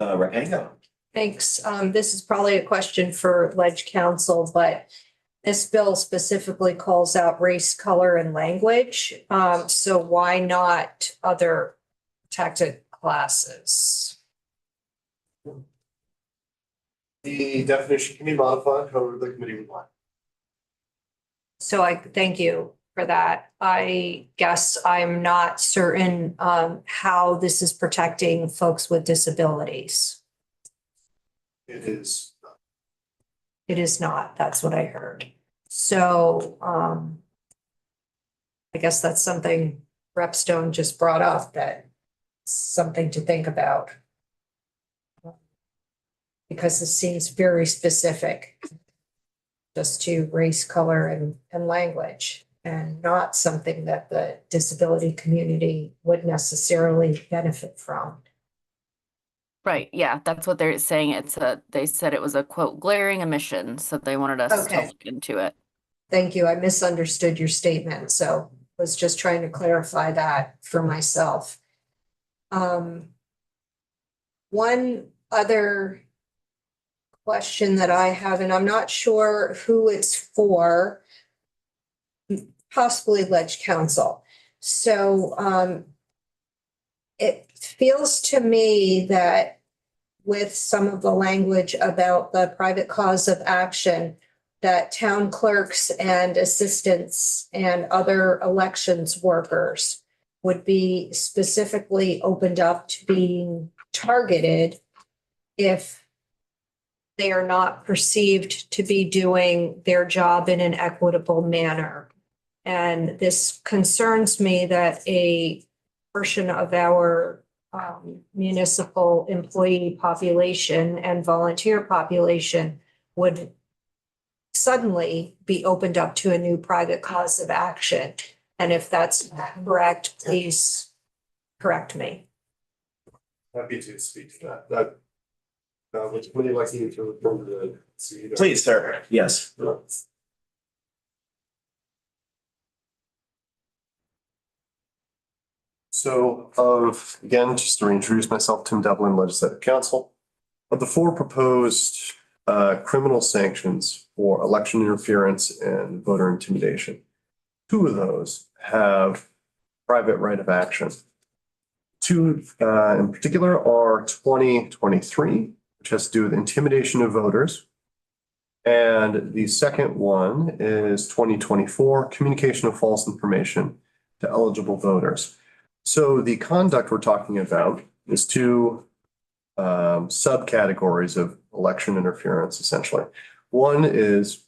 Rebecca? Thanks. This is probably a question for Ledge Council, but this bill specifically calls out race, color, and language. So why not other protected classes? The definition can be modified however the committee would like. So I thank you for that. I guess I'm not certain how this is protecting folks with disabilities. It is. It is not. That's what I heard. So I guess that's something Rep. Stone just brought up, that something to think about. Because this seems very specific just to race, color, and language, and not something that the disability community would necessarily benefit from. Right, yeah, that's what they're saying. They said it was a quote glaring omission, so they wanted us to Okay. look into it. Thank you. I misunderstood your statement, so was just trying to clarify that for myself. One other question that I have, and I'm not sure who it's for, possibly Ledge Council. So it feels to me that with some of the language about the private cause of action, that town clerks and assistants and other elections workers would be specifically opened up to being targeted if they are not perceived to be doing their job in an equitable manner. And this concerns me that a portion of our municipal employee population and volunteer population would suddenly be opened up to a new private cause of action. And if that's correct, please correct me. Happy to speak to that. Would really like you to refer to the. Please, sir. Yes. So again, just to reintroduce myself, Tim Devlin, Legislative Counsel. Of the four proposed criminal sanctions for election interference and voter intimidation, two of those have private right of action. Two in particular are 2023, which has to do with intimidation of voters. And the second one is 2024, communication of false information to eligible voters. So the conduct we're talking about is two subcategories of election interference, essentially. One is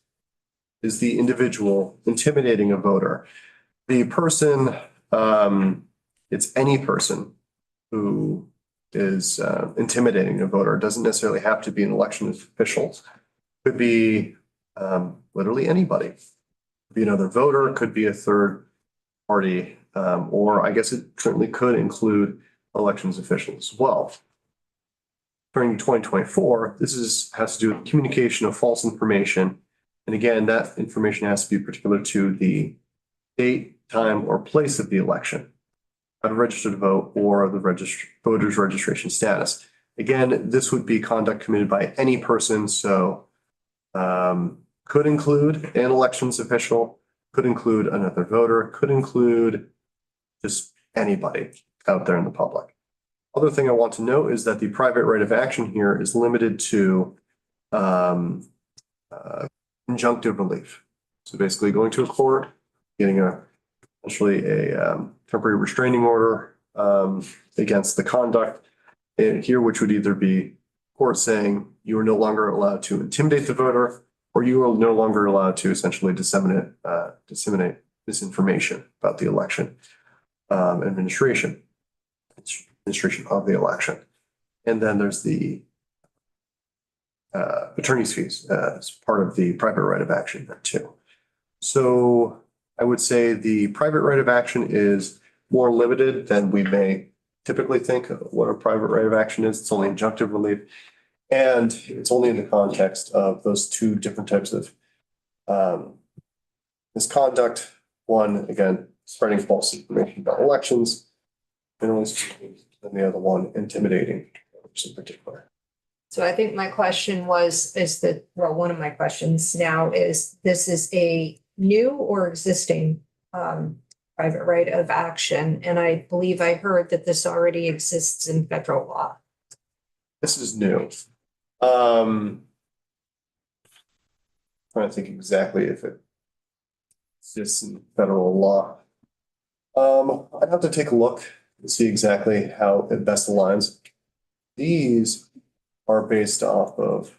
the individual intimidating a voter. The person, it's any person who is intimidating a voter. It doesn't necessarily have to be an election official. Could be literally anybody. Could be another voter, could be a third party, or I guess it certainly could include elections officials as well. During 2024, this has to do with communication of false information. And again, that information has to be particular to the date, time, or place of the election, how to register to vote, or the voter's registration status. Again, this would be conduct committed by any person, so could include an elections official, could include another voter, could include just anybody out there in the public. Other thing I want to note is that the private right of action here is limited to injunctive relief. So basically going to a court, getting essentially a temporary restraining order against the conduct here, which would either be court saying you are no longer allowed to intimidate the voter, or you are no longer allowed to essentially disseminate misinformation about the election administration of the election. And then there's the attorney's fees as part of the private right of action there too. So I would say the private right of action is more limited than we may typically think of what a private right of action is. It's only injunctive relief. And it's only in the context of those two different types of misconduct. One, again, spreading false information about elections, generally speaking, and the other one, intimidating in particular. So I think my question one of my questions now is, this is a new or existing private right of action? And I believe I heard that this already exists in federal law. This is new. Trying to think exactly if it exists in federal law. I'd have to take a look and see exactly how it best aligns. These are based off of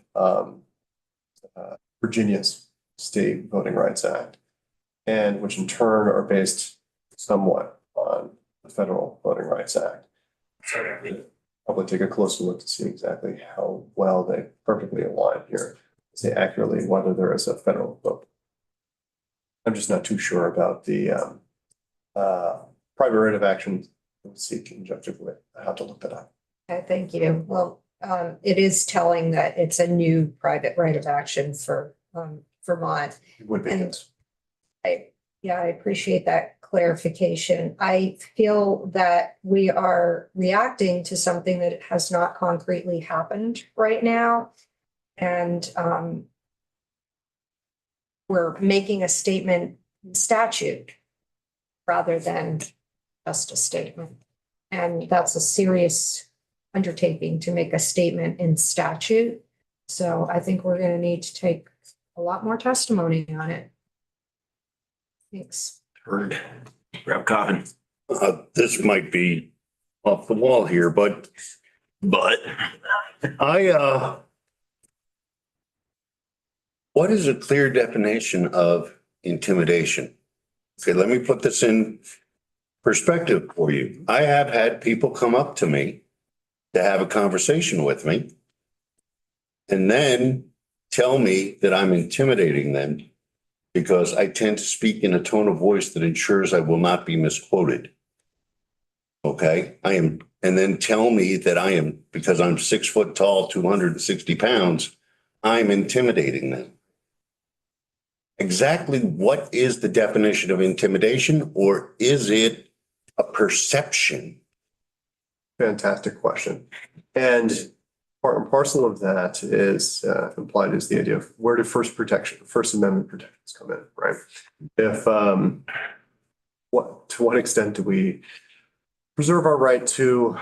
Virginia's State Voting Rights Act, and which in turn are based somewhat on the Federal Voting Rights Act. So probably take a closer look to see exactly how well they perfectly align here, say accurately whether there is a federal vote. I'm just not too sure about the private right of action. Seek injunctively. I have to look that up. Okay, thank you. Well, it is telling that it's a new private right of action for Vermont. It would be. And I appreciate that clarification. I feel that we are reacting to something that has not concretely happened right now. And we're making a statement in statute rather than just a statement. And that's a serious undertaking to make a statement in statute. So I think we're going to need to take a lot more testimony on it. Thanks. Heard. Grab coffin. This might be off the wall here, but what is a clear definition of intimidation? Okay, let me put this in perspective for you. I have had people come up to me to have a conversation with me and then tell me that I'm intimidating them because I tend to speak in a tone of voice that ensures I will not be misquoted. Okay, and then tell me that I am, because I'm 6 foot tall, 260 pounds, I'm intimidating them. Exactly what is the definition of intimidation, or is it a perception? Fantastic question. And part and parcel of that is implied is the idea of where do First Amendment protections come in, right? If to what extent do we preserve our right to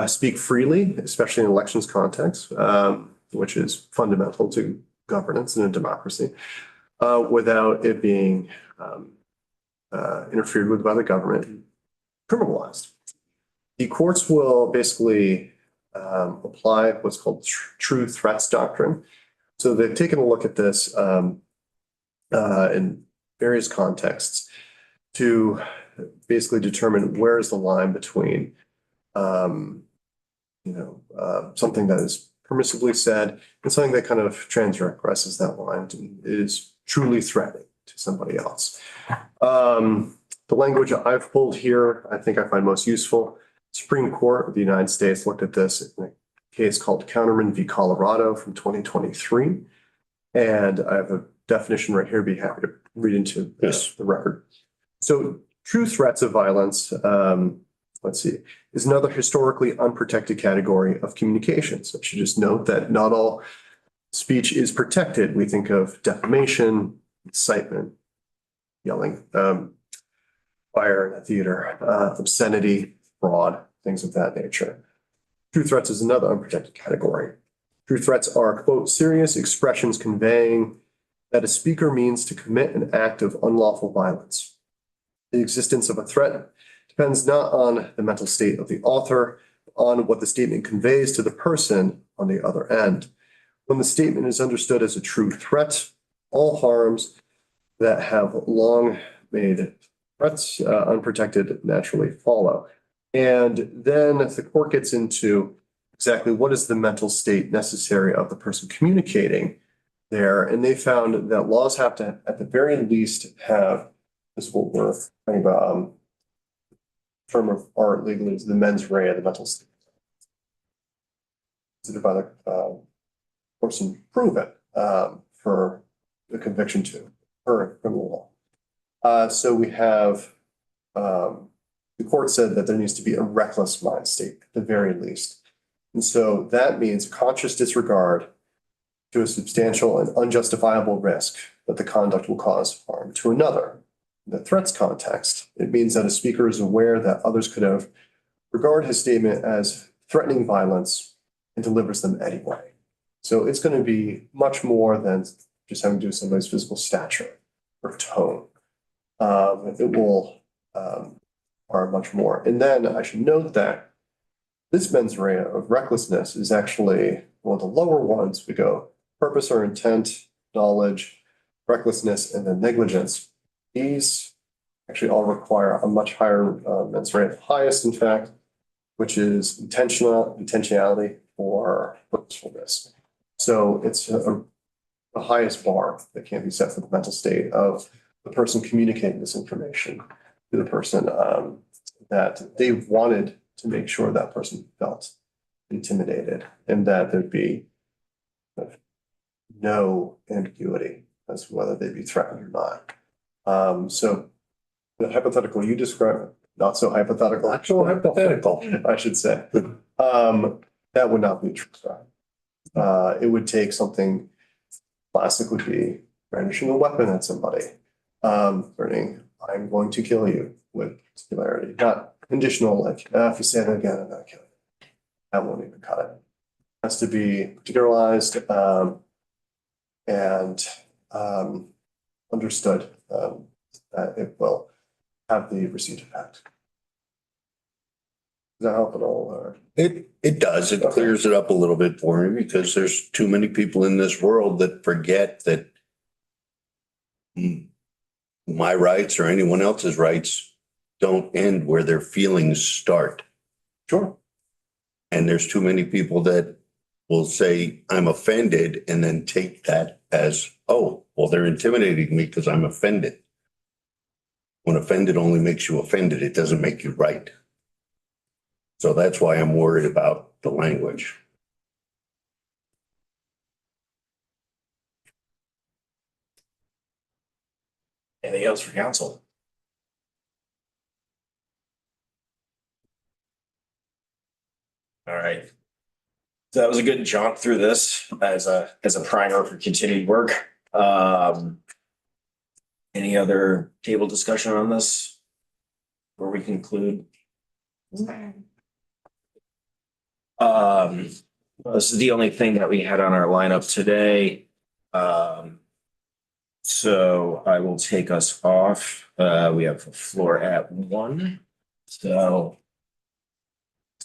speak freely, especially in elections context, which is fundamental to governance in a democracy, without it being interfered with by the government, criminalized. The courts will basically apply what's called true threats doctrine. So they've taken a look at this in various contexts to basically determine where is the line between something that is permissibly said and something that kind of transgresses that line and is truly threatening to somebody else. The language I've pulled here, I think I find most useful. Supreme Court of the United States looked at this in a case called Counterman v. Colorado from 2023. And I have a definition right here, be happy to read into the record. So true threats of violence, is another historically unprotected category of communications. I should just note that not all speech is protected. We think of defamation, incitement, yelling, fire in a theater, obscenity, fraud, things of that nature. True threats is another unprotected category. True threats are, quote, serious expressions conveying that a speaker means to commit an act of unlawful violence. The existence of a threat depends not on the mental state of the author, but on what the statement conveys to the person on the other end. When the statement is understood as a true threat, all harms that have long made threats unprotected naturally follow. And then the court gets into exactly what is the mental state necessary of the person communicating there. And they found that laws have to, at the very least, have, this is what we're talking about, term of art legally is the mens rea, the mental state. Considered by the person proven for the conviction to occur in criminal law. So we have the court said that there needs to be a reckless mind state at the very least. And so that means conscious disregard to a substantial and unjustifiable risk that the conduct will cause harm to another. In the threats context, it means that a speaker is aware that others could have regard his statement as threatening violence and delivers them anyway. So it's going to be much more than just having to do with somebody's physical stature or tone. It will are much more. And then I should note that this mens rea of recklessness is actually one of the lower ones. We go purpose or intent, knowledge, recklessness, and then negligence. These actually all require a much higher mens rea, the highest, in fact, which is intentionality or purposefulness. So it's the highest bar that can be set for the mental state of the person communicating this information to the person that they wanted to make sure that person felt intimidated and that there'd be no ambiguity as to whether they'd be threatened or not. So the hypothetical you described, not so hypothetical. Not so hypothetical. I should say. That would not be a true crime. It would take something, classic would be brandishing a weapon at somebody, threatening, I'm going to kill you with singularity, not conditional, like, if you say that again, I'm gonna kill you. That won't even cut it. It has to be particularized and understood that it will have the received effect. Does that help at all? Or? It does. It clears it up a little bit for me because there's too many people in this world that forget that my rights or anyone else's rights don't end where their feelings start. Sure. And there's too many people that will say, I'm offended, and then take that as, oh, well, they're intimidating me because I'm offended. When offended only makes you offended, it doesn't make you right. So that's why I'm worried about the language. Anything else for council? All right. So that was a good jaunt through this as a primer for continued work. Any other table discussion on this before we conclude? This is the only thing that we had on our lineup today. So I will take us off. We have the floor at 1. So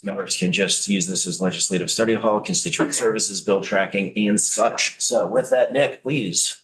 members can just use this as legislative study hall, constituent services, bill tracking, and such. So with that, Nick, please.